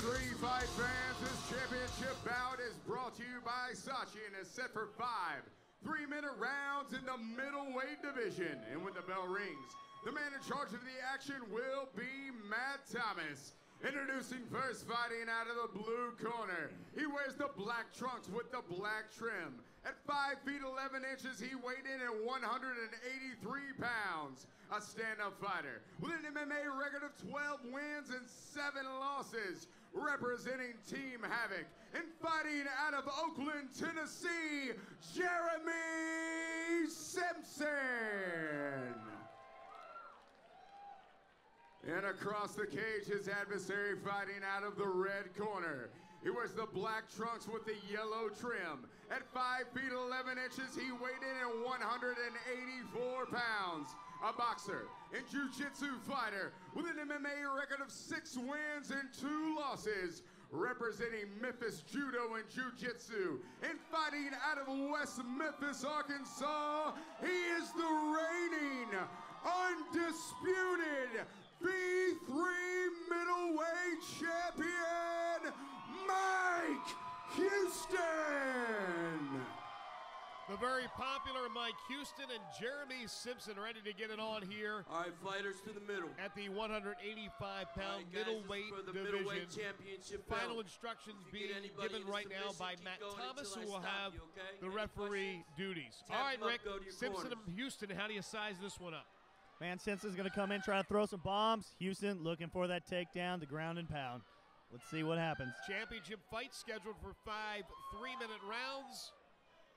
V3 Fight fans, this championship bout is brought to you by Sachi and is set for 5 3-minute rounds in the middleweight division. And when the bell rings, the man in charge of the action will be Matt Thomas. Introducing first, fighting out of the blue corner. He wears the black trunks with the black trim. At 5 feet 11 inches, he weighed in at 183 pounds. A stand-up fighter with an MMA record of 12 wins and 7 losses. Representing Team Havoc and fighting out of Oakland, Tennessee, Jeremy Simpson. And across the cage, his adversary fighting out of the red corner. He wears the black trunks with the yellow trim. At 5 feet 11 inches, he weighed in at 184 pounds. A boxer and jiu-jitsu fighter with an MMA record of 6 wins and 2 losses. Representing Memphis Judo and Jiu-Jitsu and fighting out of West Memphis, Arkansas, he is the reigning, undisputed V3 middleweight champion, Mike Houston. The very popular Mike Houston and Jeremy Simpson ready to get it on here. All right, fighters to the middle. At the 185-pound middleweight middleweight the division. middleweight championship Final belt. instructions If you get being anybody given in a right now by submission, Matt keep going Thomas, who until I will stop have you, okay? the Any referee questions? duties. Tap All right, them up, Rick, go to your Simpson corners. and Houston, how do you size this one up? Man, Simpson's going to come in, try to throw some bombs. Houston looking for that takedown, the ground and pound. Let's see what happens. Championship fight scheduled for 5 3-minute rounds.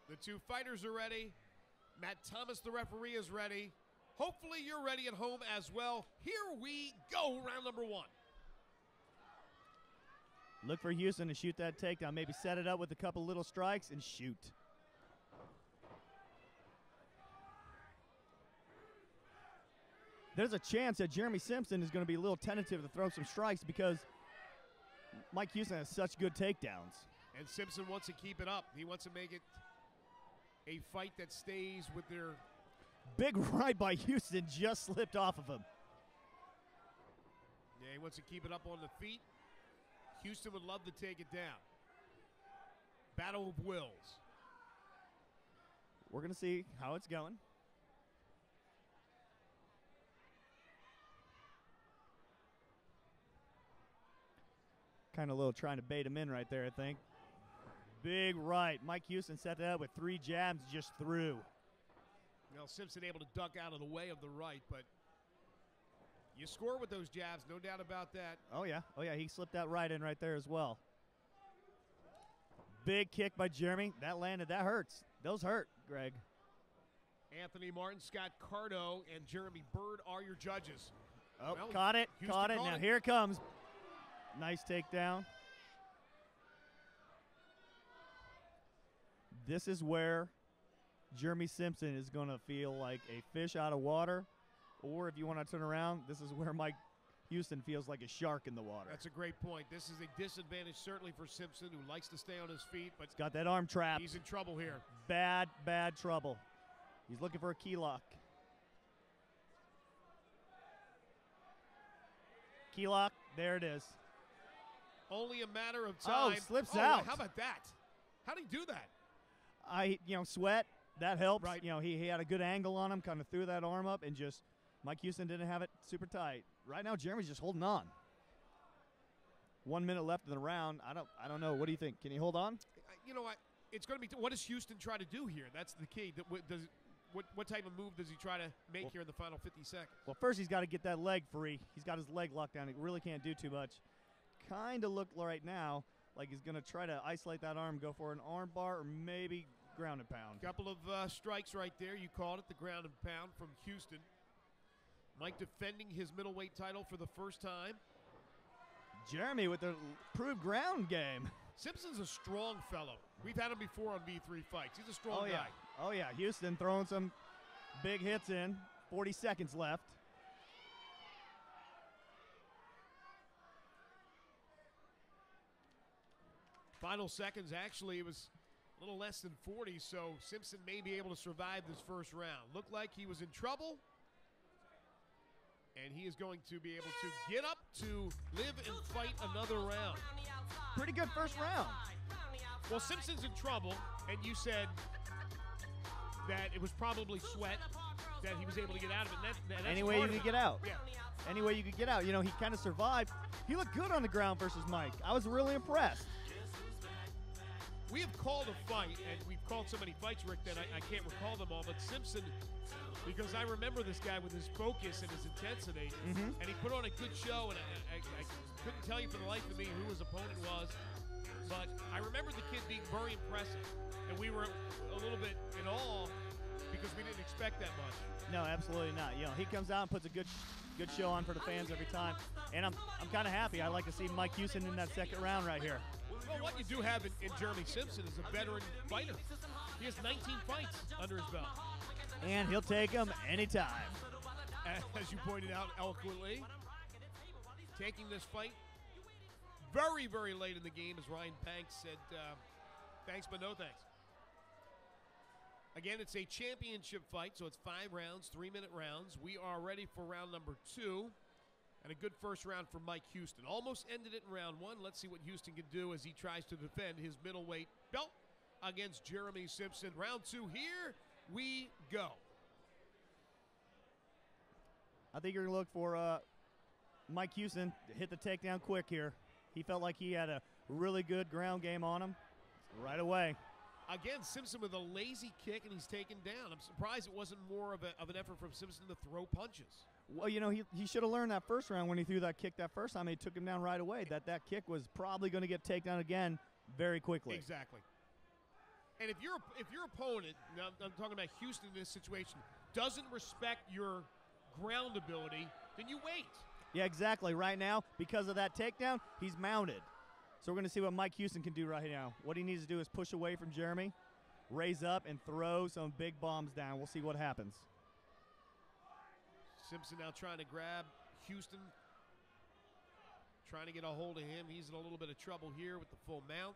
The two fighters are ready. Matt Thomas, the referee, is ready. Hopefully you're ready at home as well. Here we go, round number 1. Look for Houston to shoot that takedown. Maybe set it up with a couple little strikes and shoot. There's a chance that Jeremy Simpson is going to be a little tentative to throw some strikes because Mike Houston has such good takedowns. And Simpson wants to keep it up. He wants to make it a fight that stays with their... Big right by Houston just slipped off of him. Yeah, he wants to keep it up on the feet. Houston would love to take it down. Battle of wills. We're going to see how it's going. Kind of a little trying to bait him in right there, I think. Big right. Mike Houston set that up with 3 jabs, just through. Now Simpson able to duck out of the way of the right, but you score with those jabs, no doubt about that. Oh, yeah. Oh, yeah. He slipped that right in right there as well. Big kick by Jeremy. That landed. That hurts. Those hurt, Greg. Anthony Martin, Scott Cardo, and Jeremy Bird are your judges. Oh, Well, caught it. Houston Caught it. caught Now it. here it comes. Nice takedown. This is where Jeremy Simpson is going to feel like a fish out of water. Or if you want to turn around, this is where Mike Houston feels like a shark in the water. That's a great point. This is a disadvantage certainly for Simpson, who likes to stay on his feet, but He's got that arm trapped. he's in trouble here. Bad, bad trouble. He's looking for a key lock. Key lock. There it is. Only a matter of time. Oh, slips out. How about that? How did he do that? Sweat. That helps. Right. He had a good angle on him, kind of threw that arm up, and just Mike Houston didn't have it super tight. Right now, Jeremy's just holding on. 1 minute left in the round. I don't know. What do you think? Can he hold on? You know what? It's going to be. What does Houston try to do here? That's the key. What type of move does he try to make here in the final 50 seconds? Well, first he's got to get that leg free. He's got his leg locked down. He really can't do too much. Kind of look right now like he's going to try to isolate that arm, go for an arm bar, or maybe ground and pound. Couple of strikes right there. You called it, the ground and pound from Houston. Mike defending his middleweight title for the first time. Jeremy with the proved ground game. Simpson's a strong fellow. We've had him before on V3 Fights. He's a strong guy. Oh, yeah. Houston throwing some big hits in. 40 seconds left. Final seconds, actually, it was a little less than 40, so Simpson may be able to survive this first round. Looked like he was in trouble, and he is going to be able to get up to live and fight another round. Pretty good first round. Well, Simpson's in trouble, and you said that it was probably sweat that he was able to get out of it. That's Any way you could get out. Yeah. Any way you could get out. You know, he kind of survived. He looked good on the ground versus Mike. I was really impressed. We have called a fight, and we've called so many fights, Rick, that I can't recall them all, but Simpson, because I remember this guy with his focus and his intensity, and he put on a good show, and I couldn't tell you for the life of me who his opponent was, but I remember the kid being very impressive, and we were a little bit in awe because we didn't expect that much. No, absolutely not. You know, he comes out and puts a good show on for the fans every time, and I'm kind of happy. I like to see Mike Houston in that second round right here. Well, what you do have in Jeremy Simpson is a veteran fighter. He has 19 fights under his belt. And he'll take them anytime. As you pointed out eloquently, taking this fight very, very late in the game, as Ryan Banks said, thanks but no thanks. Again, it's a championship fight, so it's 5 rounds, 3-minute rounds. We are ready for round number 2. And a good first round for Mike Houston. Almost ended it in round 1. Let's see what Houston can do as he tries to defend his middleweight belt against Jeremy Simpson. Round 2, here we go. I think you're going to look for Mike Houston to hit the takedown quick here. He felt like he had a really good ground game on him right away. Again, Simpson with a lazy kick, and he's taken down. I'm surprised it wasn't more of an effort from Simpson to throw punches. Well, you know, he should have learned that first round when he threw that kick that first time. He took him down right away. That kick was probably going to get taken down again very quickly. Exactly. And if your opponent, now I'm talking about Houston in this situation, doesn't respect your ground ability, then you wait. Yeah, exactly. Right now, because of that takedown, he's mounted. So we're going to see what Mike Houston can do right now. What he needs to do is push away from Jeremy, raise up, and throw some big bombs down. We'll see what happens. Simpson now trying to grab Houston, trying to get a hold of him. He's in a little bit of trouble here with the full mount.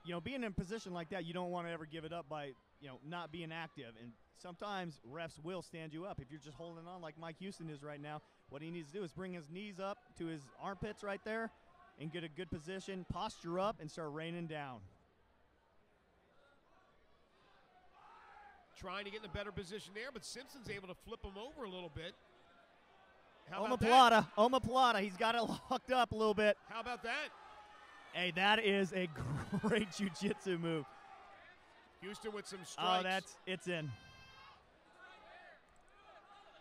You know, being in a position like that, you don't want to ever give it up by, you know, not being active. And sometimes refs will stand you up. If you're just holding on like Mike Houston is right now, what he needs to do is bring his knees up to his armpits right there and get a good position, posture up, and start raining down. Trying to get in a better position there, but Simpson's able to flip him over a little bit. Omoplata, he's got it locked up a little bit. How about that? Hey, that is a great jiu-jitsu move. Houston with some strikes. Oh, it's in.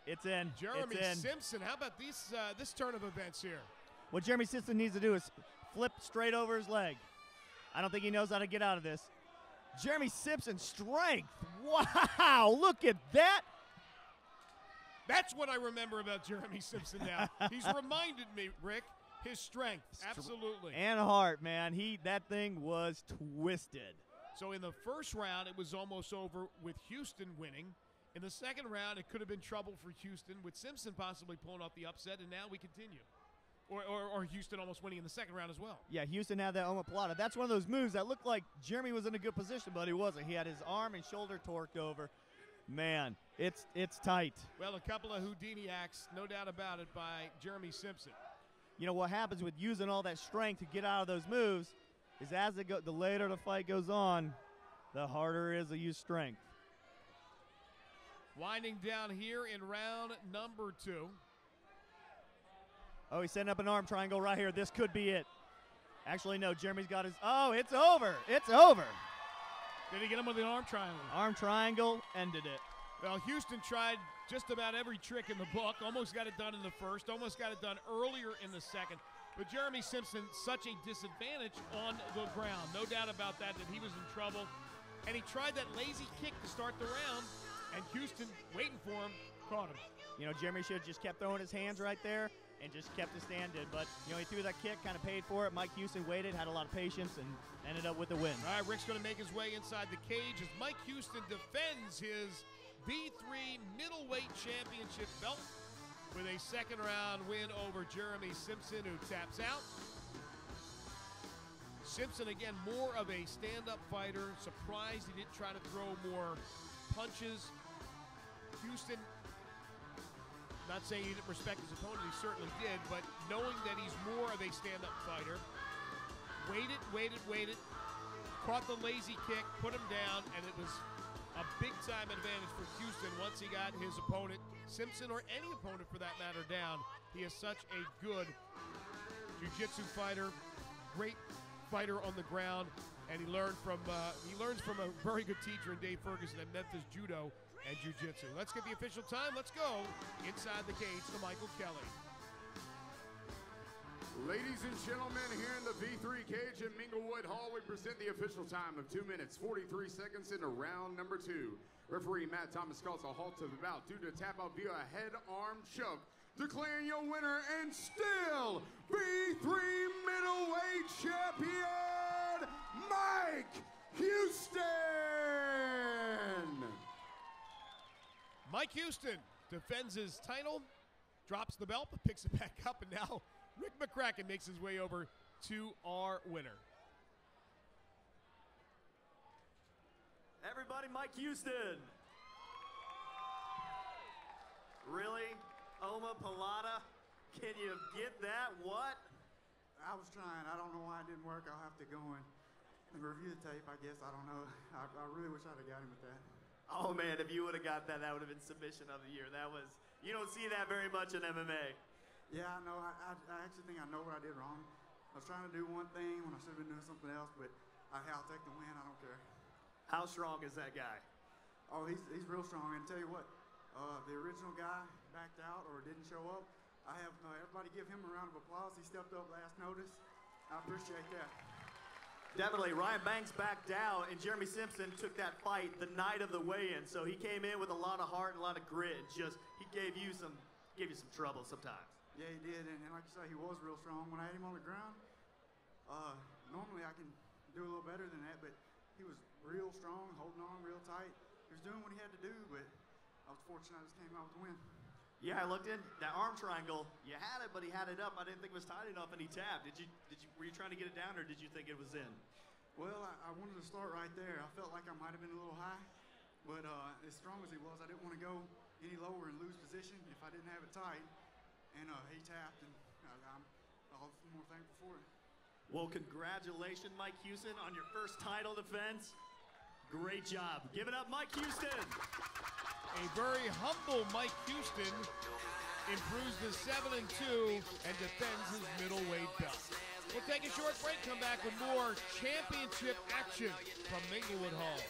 It's in. Jeremy it's in. Simpson, how about this turn of events here? What Jeremy Simpson needs to do is flip straight over his leg. I don't think he knows how to get out of this. Jeremy Simpson's strength. Wow, look at that. That's what I remember about Jeremy Simpson now. He's reminded me, Rick, his strength. Absolutely. And heart, man. That thing was twisted. So in the first round, it was almost over with Houston winning. In the second round, it could have been trouble for Houston with Simpson possibly pulling off the upset, and now we continue. Or Houston almost winning in the second round as well. Yeah, Houston had that omoplata. That's one of those moves that looked like Jeremy was in a good position, but he wasn't. He had his arm and shoulder torqued over. Man, it's tight. Well, a couple of Houdini acts, no doubt about it, by Jeremy Simpson. You know, what happens with using all that strength to get out of those moves is as the later the fight goes on, the harder it is to use strength. Winding down here in round number 2. Oh, he's setting up an arm triangle right here. This could be it. Actually, no. Jeremy's got his. Oh, it's over. It's over. Did he get him with an arm triangle? Arm triangle ended it. Well, Houston tried just about every trick in the book. Almost got it done in the first. Almost got it done earlier in the second. But Jeremy Simpson, such a disadvantage on the ground. No doubt about that he was in trouble. And he tried that lazy kick to start the round. And Houston, waiting for him, caught him. You know, Jeremy should have just kept throwing his hands right there and just kept his stand in. But, you know, he threw that kick, kind of paid for it. Mike Houston waited, had a lot of patience, and ended up with the win. All right, Rick's going to make his way inside the cage as Mike Houston defends his V3 middleweight championship belt with a second-round win over Jeremy Simpson, who taps out. Simpson, again, more of a stand-up fighter. Surprised he didn't try to throw more punches. Houston Not saying he didn't respect his opponent, he certainly did, but knowing that he's more of a stand-up fighter, waited, caught the lazy kick, put him down, and it was a big-time advantage for Houston once he got his opponent, Simpson or any opponent for that matter, down. He is such a good jiu-jitsu fighter, great fighter on the ground, and he learns from a very good teacher in Dave Ferguson at Memphis Judo and Jiu-Jitsu. Let's get the official time. Let's go inside the cage to Michael Kelly. Ladies and gentlemen, here in the V3 cage at Minglewood Hall, we present the official time of 2 minutes, 43 seconds into round number 2. Referee Matt Thomas calls a halt to the bout due to tap out via a head-arm choke, declaring your winner and still V3 middleweight champion, Mike Houston! Mike Houston defends his title, drops the belt, but picks it back up, and now Rick McCracken makes his way over to our winner. Everybody, Mike Houston. Really? Oma Pilata? Can you get that? What? I was trying. I don't know why it didn't work. I'll have to go and review the tape, I guess. I don't know. I really wish I'd have got him with that. Oh, man, if you would have got that, that would have been submission of the year. That was, you don't see that very much in MMA. Yeah, I know. I actually think I know what I did wrong. I was trying to do one thing when I should have been doing something else, but I'll take the win. I don't care. How strong is that guy? Oh, he's real strong. And tell you what, the original guy backed out or didn't show up. I have everybody give him a round of applause. He stepped up last notice. I appreciate that. Definitely. Ryan Banks backed out, and Jeremy Simpson took that fight the night of the weigh-in. So he came in with a lot of heart and a lot of grit. Just he gave you some trouble sometimes. Yeah, he did, and like you say, he was real strong. When I had him on the ground, normally I can do a little better than that, but he was real strong, holding on real tight. He was doing what he had to do, but I was fortunate I just came out with the win. Yeah, I looked in that arm triangle. You had it, but he had it up. I didn't think it was tight enough, and he tapped. Were you trying to get it down, or did you think it was in? Well, I wanted to start right there. I felt like I might have been a little high, but as strong as he was, I didn't want to go any lower and lose position if I didn't have it tight. And he tapped, and I'm all the more thankful for it. Well, congratulations, Mike Houston, on your first title defense. Great job. Give it up, Mike Houston. A very humble Mike Houston improves to 7-2 and defends his middleweight belt. We'll take a short break, come back with more championship action from Minglewood Hall.